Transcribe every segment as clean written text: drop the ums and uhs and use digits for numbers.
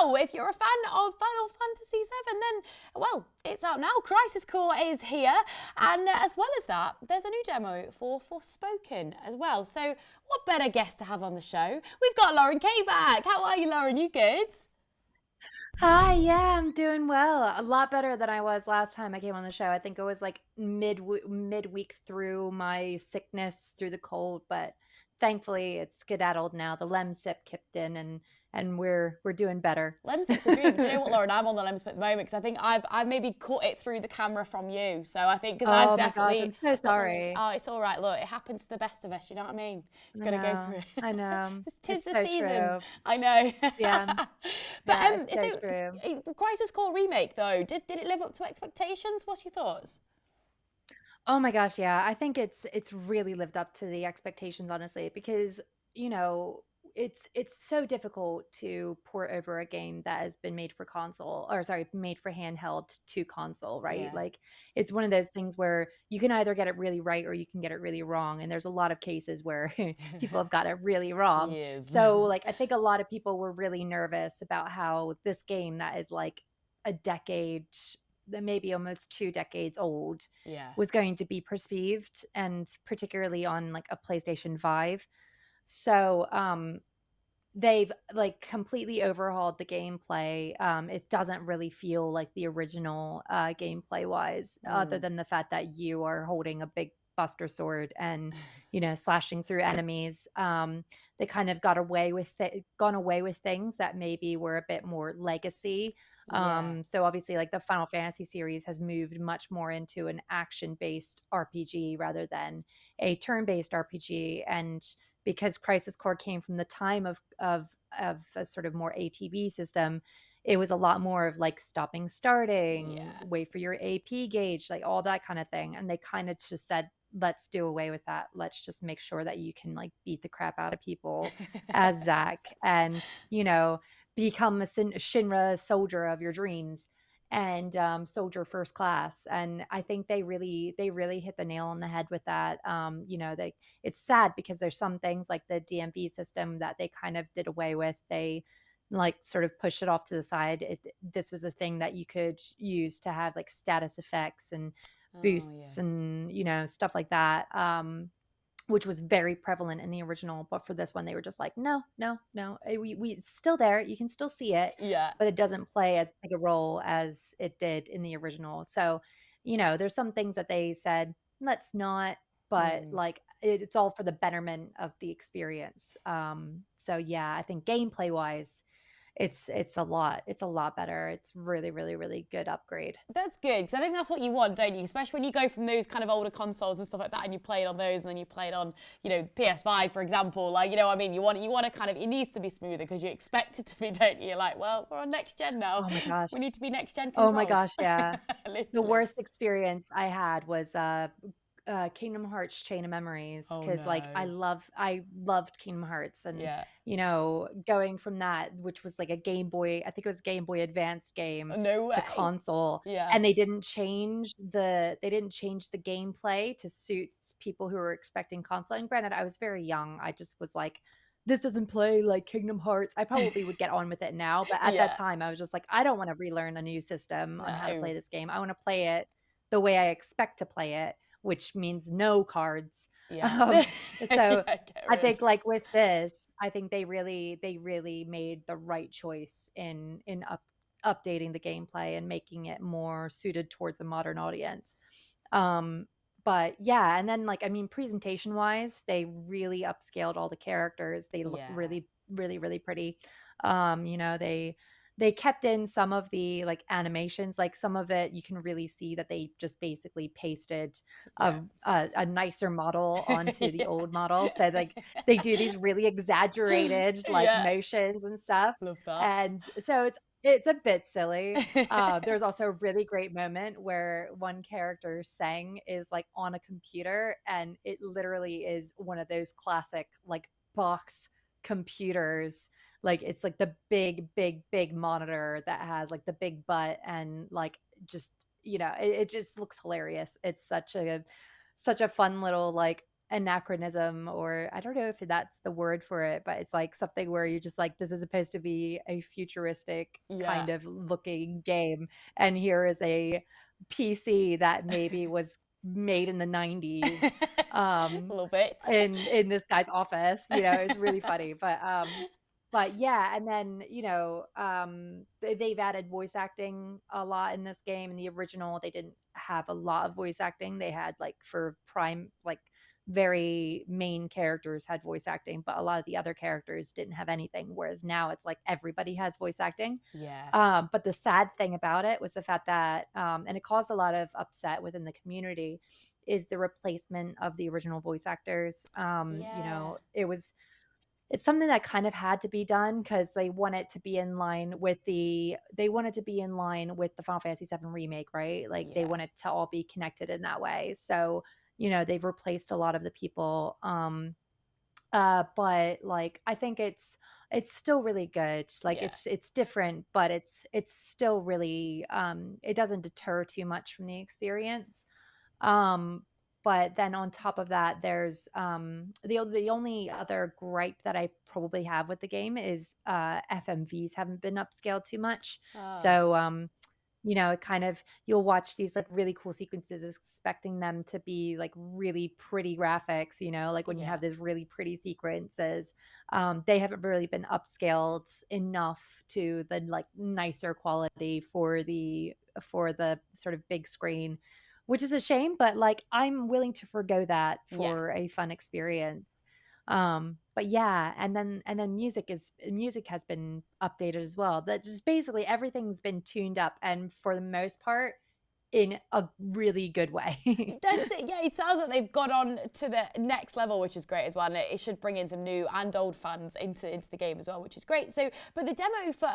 Well, if you're a fan of Final Fantasy VII, then, well, it's out now. Crisis Core is here. And as well as that, there's a new demo for Forspoken as well. So what better guest to have on the show? We've got Lauren Kaye back. How are you, Lauren? You good? Hi, yeah, I'm doing well. A lot better than I was last time I came on the show. I think it was like midweek through my sickness through the cold, but thankfully it's skedaddled now. The Lemsip kicked in and we're doing better. Lemsip's a dream. Do you know what, Lauren? I'm on the Lemsip at the moment because I think I've maybe caught it through the camera from you. So I think because I've Oh my gosh, I'm definitely so I've got the sorry. oh, it's all right. Look, it happens to the best of us. You know what I mean? You've I got to go know. through I it. know. Tis It's the so season. true. I know. Yeah. But Yeah, it's so so true. Crisis Core remake though, did it live up to expectations? What's your thoughts? Oh my gosh, yeah. I think it's really lived up to the expectations, honestly, because you know it's so difficult to port over a game that has been made for console, or sorry, made for handheld to console, right? Yeah. Like it's one of those things where you can either get it really right or you can get it really wrong, and there's a lot of cases where people have got it really wrong. Years. So like I think a lot of people were really nervous about how this game that is like a decade, maybe almost 2 decades old, Yeah. was going to be perceived, and particularly on like a PlayStation 5. So, they've like completely overhauled the gameplay. It doesn't really feel like the original gameplay wise, other Mm. than the fact that you are holding a big buster sword and slashing through enemies. They kind of gone away with things that maybe were a bit more legacy. Yeah. So obviously, like the Final Fantasy series has moved much more into an action based RPG rather than a turn based RPG, and because Crisis Core came from the time of a sort of more ATB system, it was a lot more of like stopping, starting, Yeah. wait for your AP gauge, like all that kind of thing. And they kind of just said, let's do away with that. Let's just make sure that you can like beat the crap out of people as Zack and, you know, become a Shinra soldier of your dreams, and soldier first class. And I think they really hit the nail on the head with that. They It's sad because there's some things like the DMV system that they kind of did away with. They like sort of pushed it off to the side. This was a thing that you could use to have like status effects and Oh yeah. boosts and stuff like that. Which was very prevalent in the original, but for this one they were just like, no, no, no. It's still there. You can still see it, Yeah. but it doesn't play as big a role as it did in the original. So, there's some things that they said, let's not, but Mm. like it's all for the betterment of the experience. So yeah, I think gameplay wise, it's a lot better. It's really, really, really good upgrade. That's good because I think that's what you want, don't you? Especially when you go from those kind of older consoles and stuff like that, and you play it on those, and then you play it on, PS5, for example. Like, what I mean? You want to kind of, it needs to be smoother because you expect it to be, don't you? Like, well, we're on next gen now. Oh my gosh. We need to be next gen Oh my controls. gosh, yeah. The Literally. worst experience I had was, Kingdom Hearts: Chain of Memories, Oh because like, no. I loved Kingdom Hearts, and, Yeah. going from that, which was like a Game Boy, I think it was Game Boy Advanced game, No to way. console, Yeah. and they didn't change the gameplay to suit people who were expecting console. And granted, I was very young. I just was like, "This doesn't play like Kingdom Hearts." I probably would get on with it now, but at that Yeah. time, I was just like, "I don't wanna relearn a new system on how to No. play this game. I wanna play it the way I expect to play it," which means no cards. Yeah. Um, so Yeah. Get I rid. think, like, with this, I think they really made the right choice in updating the gameplay and making it more suited towards a modern audience. Um, but yeah, and then, like, I mean, presentation-wise, they really upscaled all the characters. They look Yeah. really, really, really pretty. They kept in some of the, like, animations, like, some of it you can really see that they just basically pasted Yeah. a nicer model onto the Yeah. old model. So, like, they do these really exaggerated, like, Yeah. motions and stuff, Love that. and so it's a bit silly. There's also a really great moment where one character sang is like on a computer, and it literally is one of those classic like box computers. Like it's like the big, big, big monitor that has like the big butt, and like just it just looks hilarious. It's such a fun little like anachronism, or I don't know if that's the word for it, but it's like something where you're just like, this is supposed to be a futuristic Yeah. kind of looking game, and here is a PC that maybe was made in the 90s, Love it. in this guy's office. It's really funny. But yeah, and then they've added voice acting a lot in this game. In the original, they didn't have a lot of voice acting. They had like for prime, like very main characters had voice acting, but a lot of the other characters didn't have anything. Whereas now it's like everybody has voice acting. Yeah. But the sad thing about it was the fact that, and it caused a lot of upset within the community, is the replacement of the original voice actors. Yeah. It's something that kind of had to be done because they want it to be in line with the Final Fantasy VII remake, right? Like they Yeah. want it to all be connected in that way. So, they've replaced a lot of the people. But like I think it's still really good. Like Yeah. it's different, but it's still really it doesn't deter too much from the experience. Um, but then on top of that, there's the only other gripe that I probably have with the game is FMVs haven't been upscaled too much. Oh. So it kind of, you'll watch these like really cool sequences expecting them to be like really pretty graphics, like when you Yeah. have these really pretty sequences, they haven't really been upscaled enough to the like nicer quality for the sort of big screen, which is a shame, but like I'm willing to forgo that Yeah. for a fun experience. But yeah, and then music has been updated as well. That just basically everything's been tuned up, and for the most part in a really good way. That's it. Yeah, it sounds like they've got on to the next level, which is great as well. And it should bring in some new and old fans into the game as well, which is great. So, but the demo for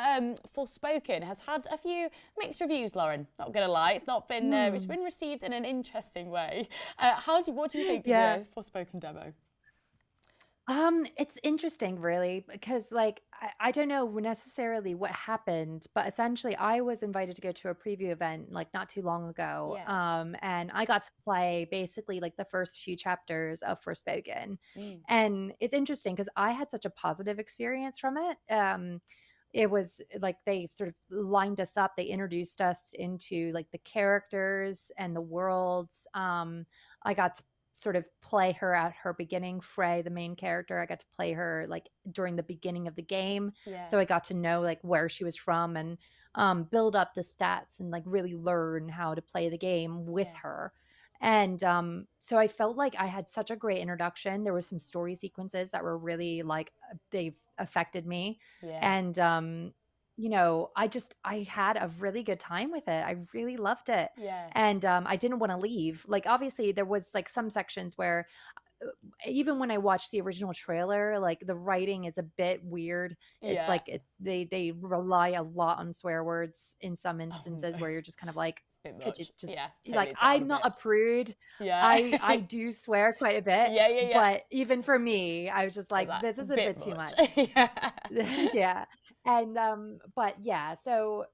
Forspoken has had a few mixed reviews, Lauren. Not gonna lie, it's not been it's Hmm. been received in an interesting way. What do you think to Yeah. the Forspoken demo? It's interesting, really, because like I don't know necessarily what happened, but essentially I was invited to go to a preview event like not too long ago. Yeah. And I got to play basically like the first few chapters of Forspoken. Mm. And it's interesting because I had such a positive experience from it. It was like they sort of lined us up, they introduced us into like the characters and the worlds. I got to sort of play her at her beginning. Frey, the main character, I got to play her like during the beginning of the game. Yeah. So I got to know like where she was from, and build up the stats and like really learn how to play the game with Yeah. her. And so I felt like I had such a great introduction. There were some story sequences that were really like they've affected me. Yeah. And I had a really good time with it. I really loved it. Yeah. And I didn't want to leave. Like obviously there was like some sections where uh, even when I watched the original trailer, like the writing is a bit weird. It's Yeah. like they rely a lot on swear words in some Oh no. instances where you're just kind of like, It's a bit could you much. just Yeah. like, Totally down a I'm not bit. a prude. Yeah. I do swear quite a bit, Yeah. Yeah. Yeah. but even for me, I was just I was like, like, this a is a bit bit too much. much. Yeah. Yeah. And but yeah, so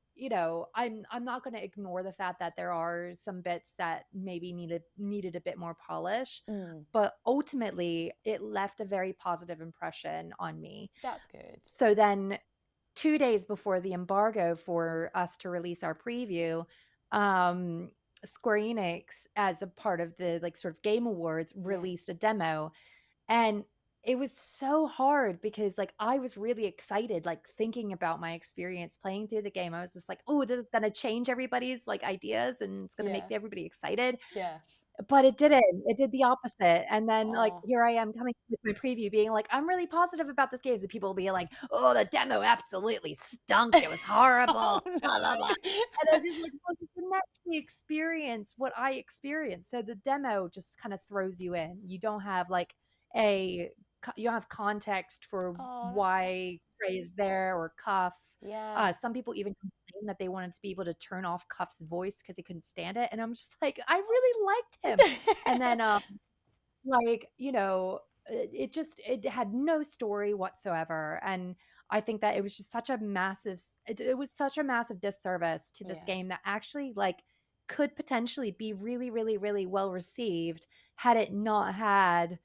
I'm not going to ignore the fact that there are some bits that maybe needed a bit more polish, Mm, but ultimately it left a very positive impression on me. that's good. So then 2 days before the embargo for us to release our preview, um Square Enix, as a part of the like sort of game awards, Yeah. released a demo. And it was so hard because like I was really excited, like thinking about my experience playing through the game. I was just like, oh, this is gonna change everybody's like ideas and it's gonna make Yeah. everybody excited. Yeah. But it didn't. It did the opposite. And then like Oh. here I am coming with my preview being like, I'm really positive about this game. And people will be like, oh, the demo absolutely stunk. It was Oh horrible. Blah blah blah. And I'm no. just like, well, you didn't actually experience what I experienced. So the demo just kind of throws you in. You don't have like a you don't have context for Oh, that sucks. why Trey is there or Cuff. Yeah. Some people even complain that they wanted to be able to turn off Cuff's voice because they couldn't stand it. And I'm just like, I really liked him. And then like, it had no story whatsoever. And I think that it was just such a massive it was such a massive disservice to this Yeah. game that actually like could potentially be really, really, really well received had it not had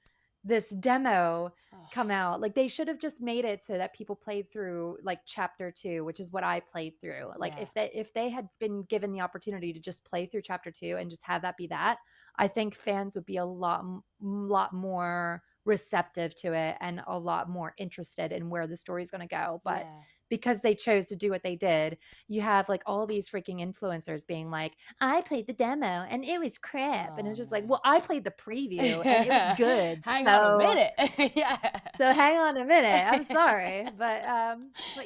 this demo Oh, come out. Like they should have just made it so that people played through like chapter 2, which is what I played through. Like yeah. if they had been given the opportunity to just play through chapter 2 and just have that be that, I think fans would be a lot more receptive to it and a lot more interested in where the story's going to go. But Yeah. because they chose to do what they did, you have like all these freaking influencers being like, I played the demo and it was crap. And Oh it's just like, no. well, I played the preview and it was good. Hang on a So minute. Yeah. hang on a minute. I'm sorry. But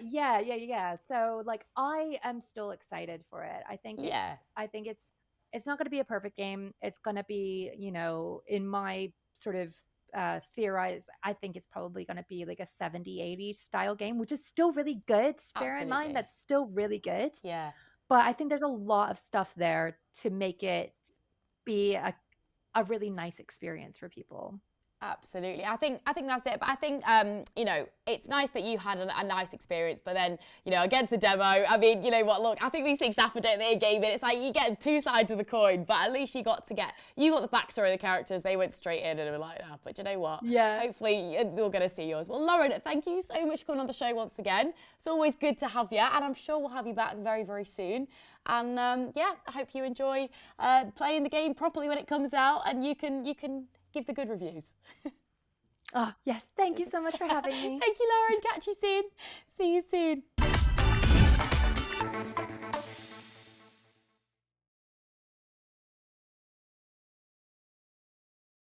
yeah. So like I am still excited for it. Yeah. I think it's not gonna be a perfect game. It's gonna be, in my sort of theorize, I think it's probably gonna be like a 70-80 style game, which is still really good. Bear in mind Absolutely. that's still really good. Yeah. But I think there's a lot of stuff there to make it be a really nice experience for people. Absolutely. I think that's it. But I think it's nice that you had a nice experience, but then, against the demo, I mean, you know what, look, I think these things happen at the game, and it's like you get two sides of the coin, but at least you got the backstory of the characters. They went straight in and were like, oh, but you know what? Yeah. Hopefully you're gonna see yours. Well, Lauren, thank you so much for coming on the show once again. It's always good to have you, and I'm sure we'll have you back very, very soon. And I hope you enjoy playing the game properly when it comes out, and you can give the good reviews. Oh, yes. Thank you so much for having me. Thank you, Lauren. Catch you soon. See you soon.